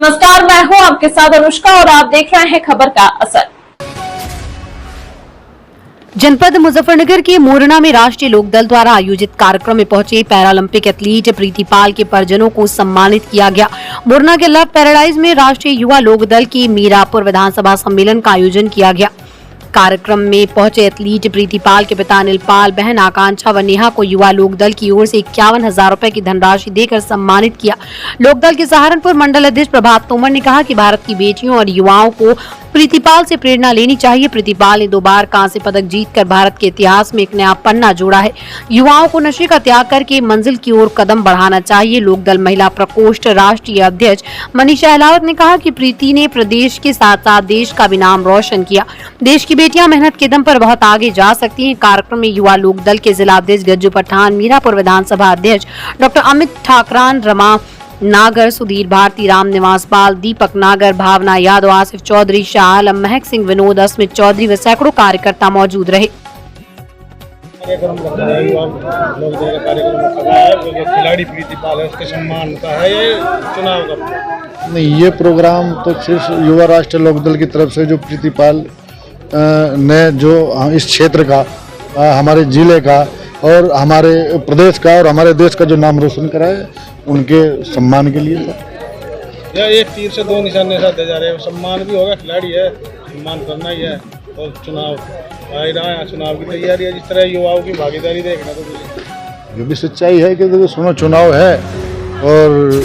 नमस्कार, मैं हूं आपके साथ अनुष्का और आप देख रहे हैं खबर का असर। जनपद मुजफ्फरनगर के मोरना में राष्ट्रीय लोकदल द्वारा आयोजित कार्यक्रम में पहुंचे पैरालंपिक एथलीट प्रीतिपाल के परिजनों को सम्मानित किया गया। मोरना के लव पैराडाइज में राष्ट्रीय युवा लोकदल की मीरापुर विधानसभा सम्मेलन का आयोजन किया गया। कार्यक्रम में पहुंचे एथलीट प्रीतिपाल के पिता अनिलपाल, बहन आकांक्षा व नेहा को युवा लोकदल की ओर से 51,000 रुपए की धनराशि देकर सम्मानित किया। लोकदल के सहारनपुर मंडल अध्यक्ष प्रभात तोमर ने कहा कि भारत की बेटियों और युवाओं को प्रीतिपाल से प्रेरणा लेनी चाहिए। प्रीतिपाल ने 2 बार कांस्य पदक जीतकर भारत के इतिहास में एक नया पन्ना जोड़ा है। युवाओं को नशे का त्याग करके मंजिल की ओर कदम बढ़ाना चाहिए। लोकदल महिला प्रकोष्ठ राष्ट्रीय अध्यक्ष मनीषा अहलावत ने कहा कि प्रीति ने प्रदेश के साथ साथ देश का भी नाम रोशन किया। देश की बेटियां मेहनत के दम पर बहुत आगे जा सकती हैं। कार्यक्रम में युवा लोकदल के जिला अध्यक्ष गज्जू पठान, मीरापुर विधानसभा अध्यक्ष डॉक्टर अमित ठाकरान, रमा नागर, सुधीर भारती, राम निवास पाल, दीपक नागर, भावना यादव, आसिफ चौधरी, शाह आलम, महक सिंह, विनोद, अस्मित चौधरी व सैकड़ों कार्यकर्ता मौजूद रहे। खिलाड़ी प्रीतिपाल है, उसके सम्मान का है ये चुनाव का नहीं। ये प्रोग्राम तो सिर्फ युवा राष्ट्रीय लोकदल की तरफ से जो प्रीतिपाल ने जो इस क्षेत्र का, हमारे जिले का और हमारे प्रदेश का और हमारे देश का जो नाम रोशन करा है, उनके सम्मान के लिए यह एक तीर से 2 निशाने साधे जा रहे हैं। सम्मान भी होगा, खिलाड़ी है, सम्मान करना ही है। और चुनाव आ रहा है, चुनाव की तैयारी है। जिस तरह युवाओं की भागीदारी देखना तो ये भी सच्चाई है कि देखो सुनो, चुनाव है और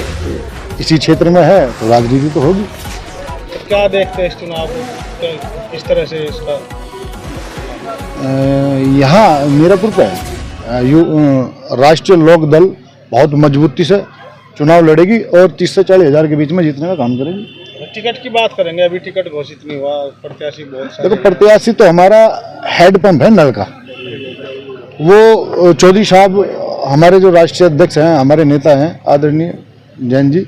इसी क्षेत्र में है तो राजनीति तो होगी। तो क्या देखते हैं इस चुनाव को, किस तरह से इसका यहाँ मीरापुर पे राष्ट्रीय लोकदल बहुत मजबूती से चुनाव लड़ेगी और 30 से 40 हज़ार के बीच में जीतने का काम करेगी। टिकट की बात करेंगे, अभी टिकट घोषित नहीं हुआ, प्रत्याशी बहुत सारे। देखो, प्रत्याशी तो हमारा हेड पंप है नल का, वो चौधरी साहब हमारे जो राष्ट्रीय अध्यक्ष हैं, हमारे नेता हैं आदरणीय जैन जी,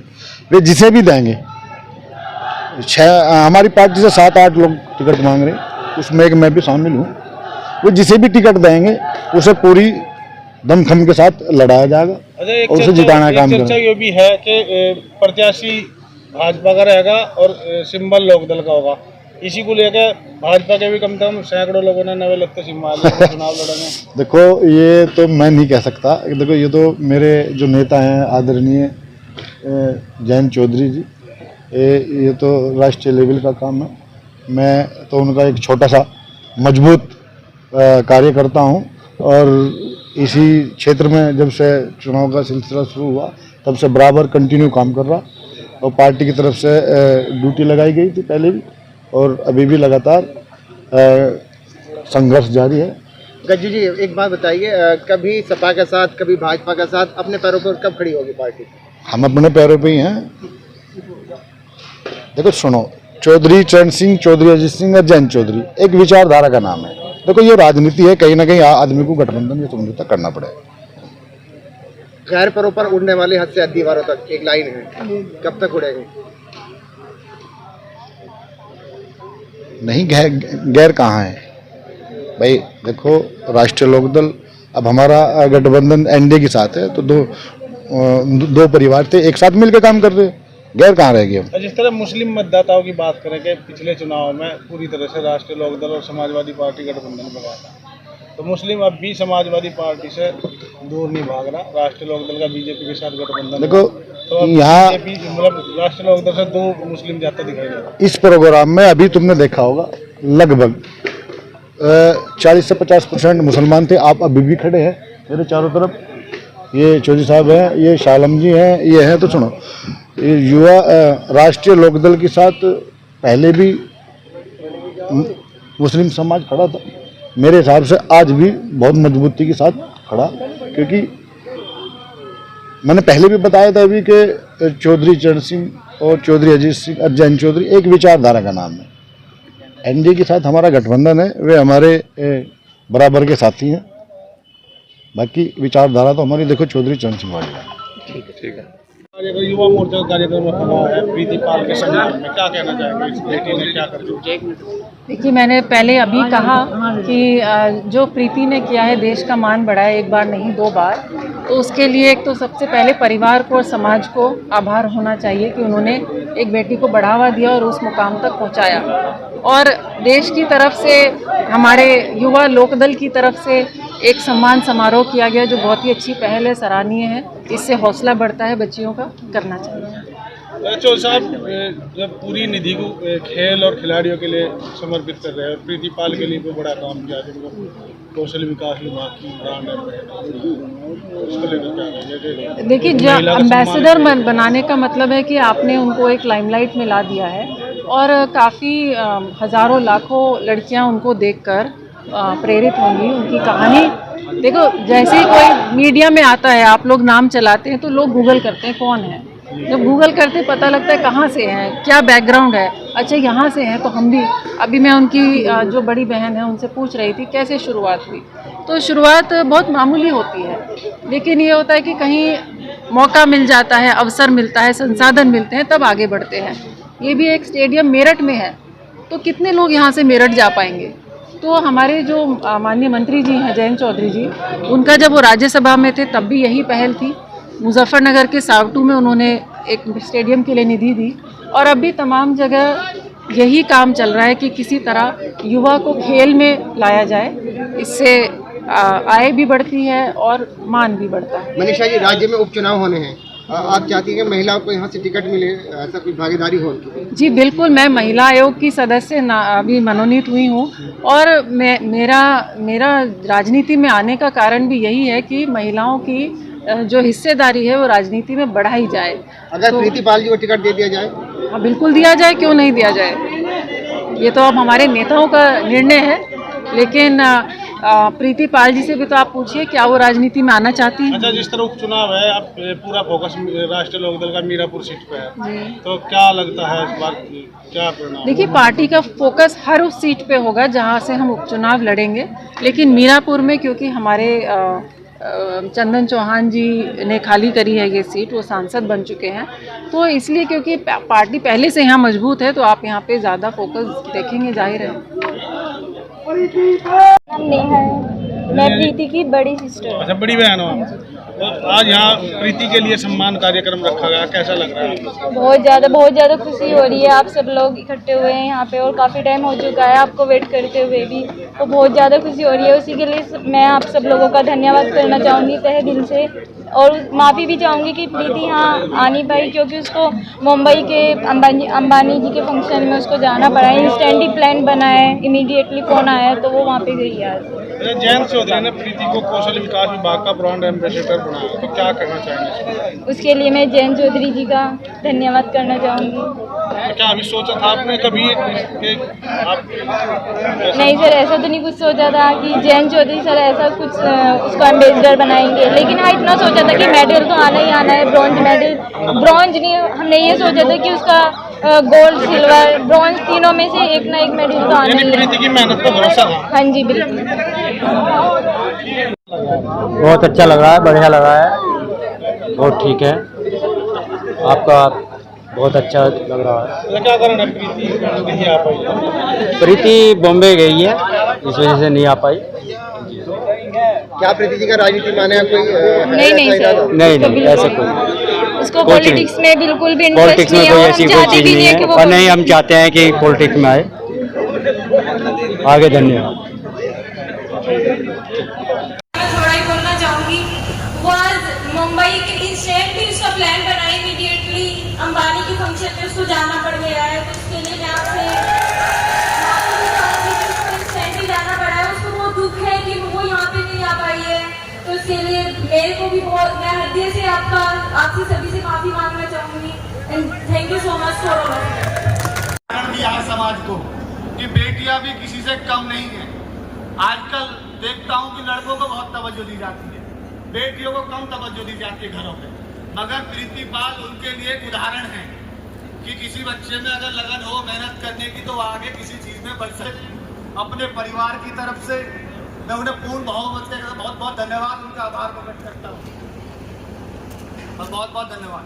वे जिसे भी देंगे, हमारी पार्टी से 7-8 लोग टिकट मांग रहे हैं, उसमें एक मैं भी शामिल हूँ। वो जिसे भी टिकट देंगे उसे पूरी दमखम के साथ लड़ाया जाएगा और उसे जिताना काम करेंगे। चर्चा ये भी है कि प्रत्याशी भाजपा का रहेगा और सिंबल लोकदल का होगा। इसी को लेकर भाजपा के भी कम से कम सैकड़ों लोगों ने नवे लगते चुनाव लड़ेंगे। देखो, ये तो मैं नहीं कह सकता। देखो, ये तो मेरे जो नेता हैं आदरणीय जैन चौधरी जी, ये तो राष्ट्रीय लेवल का काम है। मैं तो उनका एक छोटा सा मजबूत कार्यकर्ता हूँ और इसी क्षेत्र में जब से चुनाव का सिलसिला शुरू हुआ तब से बराबर कंटिन्यू काम कर रहा और पार्टी की तरफ से ड्यूटी लगाई गई थी पहले भी और अभी भी लगातार संघर्ष जारी है। गज्जू जी, एक बात बताइए, कभी सपा के साथ कभी भाजपा के साथ, अपने पैरों पर कब खड़ी होगी पार्टी? हम अपने पैरों पे ही हैं। देखो सुनो, चौधरी चरण सिंह, चौधरी अजीत सिंह और जैन चौधरी एक विचारधारा का नाम है। देखो, ये राजनीति है, कहीं ना कहीं आदमी को गठबंधन या समझौता करना पड़ेगा। गैर पैरों पर उड़ने वाली हद से हद दीवारों तक एक लाइन है, कब तक उड़ेगी? नहीं, गैर कहाँ है भाई? देखो, राष्ट्रीय लोकदल अब हमारा गठबंधन एनडीए के साथ है, तो दो परिवार थे, एक साथ मिलकर काम कर रहे हैं, गैर कहाँ रह गए? जिस तरह मुस्लिम मतदाताओं की बात करें कि पिछले चुनाव में पूरी तरह से राष्ट्रीय लोकदल और समाजवादी पार्टी गठबंधन में गया था, तो मुस्लिम अब भी समाजवादी पार्टी से दूर नहीं भाग रहा। राष्ट्रीय लोकदल का बीजेपी के साथ गठबंधन, देखो तो यहाँ मतलब राष्ट्रीय लोकदल से 2 मुस्लिम जाता दिखाई दे रहा। इस प्रोग्राम में अभी तुमने देखा होगा लगभग 40 से 50% मुसलमान थे। आप अभी भी खड़े हैं मेरे चारों तरफ, ये चौधरी साहब हैं, ये शाह आलम जी हैं, ये हैं। तो सुनो, ये युवा राष्ट्रीय लोकदल के साथ पहले भी मुस्लिम समाज खड़ा था। मेरे हिसाब से आज भी बहुत मजबूती के साथ खड़ा, क्योंकि मैंने पहले भी बताया था अभी कि चौधरी चरण सिंह और चौधरी अजीत सिंह और जैन चौधरी एक विचारधारा का नाम है। एनडीए के साथ हमारा गठबंधन है, वे हमारे बराबर के साथी हैं। बाकी विचारधारा तो हमारी देखो चौधरी चरण सिंह वाली है। ठीक है। युवा मोर्चा कार्यक्रम रखा है प्रीतिपाल के सम्मान में, क्या कहना चाहेंगे? इस बेटी ने क्या कर दिया? देखिए, मैंने पहले अभी कहा कि जो प्रीति ने किया है, देश का मान बढ़ाया, 1 बार नहीं 2 बार। तो उसके लिए एक तो सबसे पहले परिवार को और समाज को आभार होना चाहिए कि उन्होंने एक बेटी को बढ़ावा दिया और उस मुकाम तक पहुंचाया। और देश की तरफ से हमारे युवा लोकदल की तरफ से एक सम्मान समारोह किया गया जो बहुत ही अच्छी पहल है, सराहनीय है। इससे हौसला बढ़ता है बच्चियों का, करना चाहिए। चौधरी साहब जब पूरी निधि को खेल और खिलाड़ियों के लिए समर्पित कर रहे हैं, प्रीति पाल के लिए भी बड़ा काम किया, जिनको कौशल विकास विभाग की ब्रांड उसको लेकर क्या कहेंगे? देखिए, जो एम्बेसडर बनाने का मतलब है कि आपने उनको एक लाइमलाइट में ला दिया है और काफ़ी हज़ारों लाखों लड़कियां उनको देखकर प्रेरित होंगी। उनकी कहानी देखो, जैसे ही कोई मीडिया में आता है, आप लोग नाम चलाते हैं तो लोग गूगल करते हैं कौन है। जब गूगल करते पता लगता है कहाँ से हैं, क्या बैकग्राउंड है, अच्छा यहाँ से हैं तो हम भी। अभी मैं उनकी जो बड़ी बहन है उनसे पूछ रही थी कैसे शुरुआत हुई, तो शुरुआत बहुत मामूली होती है, लेकिन ये होता है कि कहीं मौका मिल जाता है, अवसर मिलता है, संसाधन मिलते हैं, तब आगे बढ़ते हैं। ये भी एक स्टेडियम मेरठ में है, तो कितने लोग यहाँ से मेरठ जा पाएंगे। तो हमारे जो माननीय मंत्री जी हैं जयंत चौधरी जी, उनका जब वो राज्यसभा में थे तब भी यही पहल थी। मुजफ्फरनगर के सावटू में उन्होंने एक स्टेडियम के लिए निधि दी और अब भी तमाम जगह यही काम चल रहा है कि किसी तरह युवा को खेल में लाया जाए। इससे आय भी बढ़ती है और मान भी बढ़ता है। मनीषा जी, राज्य में उपचुनाव होने हैं, आप चाहती हैं कि महिलाओं को यहाँ से टिकट मिले, ऐसा कुछ भागीदारी हो उनकी? जी बिल्कुल, मैं महिला आयोग की सदस्य अभी मनोनीत हुई हूँ और मेरा राजनीति में आने का कारण भी यही है कि महिलाओं की जो हिस्सेदारी है वो राजनीति में बढ़ाई जाए। अगर तो प्रीति पाल जी को टिकट दे दिया जाए? हाँ बिल्कुल दिया जाए, क्यों नहीं दिया जाए। ये तो अब हमारे नेताओं का निर्णय है, लेकिन प्रीति पाल जी से भी तो आप पूछिए क्या वो राजनीति में आना चाहती हैं। अच्छा, जिस तरह उपचुनाव है, अब पूरा फोकस राष्ट्रीय लोकदल का मीरापुर सीट पे है, तो क्या लगता है इस बार क्या परिणाम? देखिए, पार्टी का फोकस हर उस सीट पे होगा जहाँ से हम उपचुनाव लड़ेंगे, लेकिन मीरापुर में क्योंकि हमारे चंदन चौहान जी ने खाली करी है ये सीट, वो सांसद बन चुके हैं, तो इसलिए क्योंकि पार्टी पहले से यहाँ मजबूत है तो आप यहाँ पे ज़्यादा फोकस देखेंगे, जाहिर है। नेहा है, मैं प्रीति की बड़ी सिस्टर। अच्छा, बड़ी बहन हो आप। तो आज यहाँ प्रीति के लिए सम्मान कार्यक्रम रखा गया, कैसा लग रहा है? बहुत ज़्यादा खुशी हो रही है। आप सब लोग इकट्ठे हुए हैं यहाँ पे और काफ़ी टाइम हो चुका है आपको वेट करते हुए भी, तो बहुत ज़्यादा खुशी हो रही है। उसी के लिए मैं आप सब लोगों का धन्यवाद करना चाहूँगी तहे दिल से, और माफ़ी भी चाहूँगी कि प्रीति यहाँ आ नहीं पाई क्योंकि उसको मुंबई के अंबानी जी के फंक्शन में उसको जाना पड़ा है। इंस्टेंटली प्लान बना है, इमीडिएटली फ़ोन आया तो वो वहाँ पे गई आज। जयंत चौधरी ने प्रीति को कौशल विकास विभाग का ब्रांड एम्बेसडर बनाया, तो क्या कहना चाहेंगे? उसके लिए मैं जयंत चौधरी जी का धन्यवाद करना चाहूँगी। तो क्या अभी सोचा था आपने कभी कि आप? नहीं सर, ऐसा तो नहीं कुछ सोचा था कि जयंत चौधरी सर ऐसा कुछ उसको एम्बेसडर बनाएंगे, लेकिन हाँ इतना सोचा था कि मेडल तो आना ही आना है। ब्रॉन्ज मेडल, ब्रॉन्ज नहीं, हमने ये सोचा था कि उसका गोल्ड, सिल्वर, ब्रॉन्ज तीनों में से एक ना एक मेडल तो आना ही है। प्रीति की मेहनत पर भरोसा था? हाँ जी बिल्कुल। बहुत अच्छा लग रहा है, बढ़िया लग रहा है, बहुत ठीक है। आपका बहुत अच्छा लग रहा है। क्या कारण है प्रीति नहीं आ पाई? प्रीति बॉम्बे गई है, इस वजह से नहीं आ पाई। क्या प्रीति जी का राजनीति में आने का कोई? नहीं सर, नहीं ऐसे कोई, उसको पॉलिटिक्स में बिल्कुल भी पॉलिटिक्स में कोई ऐसी कोई चीज़ नहीं है, और नहीं हम चाहते हैं कि पॉलिटिक्स में आए। आगे धन्यवाद। थोड़ा ही बोलना चाहूँगी, वो आज मुंबई के इंस्टेंटली उसका प्लान बनाई, इमीडिएटली अंबानी के फंक्शन में उसको जाना पड़ गया है, तो उसके लिए मैं आपसे इंस्टेंटली जाना पड़ा है। उसको बहुत दुख है कि वो यहाँ पे नहीं आ पाई है, तो उसके लिए मेरे को भी बहुत, मैं हृदय से आपसे सभी से माफी मांगना चाहूँगी and thank you so much for all. दिया समाज को कि बेटियां भी किसी से कम नहीं है। आजकल देखता हूं कि लड़कों को बहुत तवज्जो दी जाती है, बेटियों को कम तवज्जो दी जाती है घरों पे, मगर प्रीति पाल उनके लिए एक उदाहरण है कि किसी बच्चे में अगर लगन हो मेहनत करने की तो वो आगे किसी चीज में बढ़ सके। अपने परिवार की तरफ से मैं उन्हें पूर्ण भाव से बहुत बहुत धन्यवाद, उनका आभार प्रकट करता हूँ और बहुत बहुत धन्यवाद।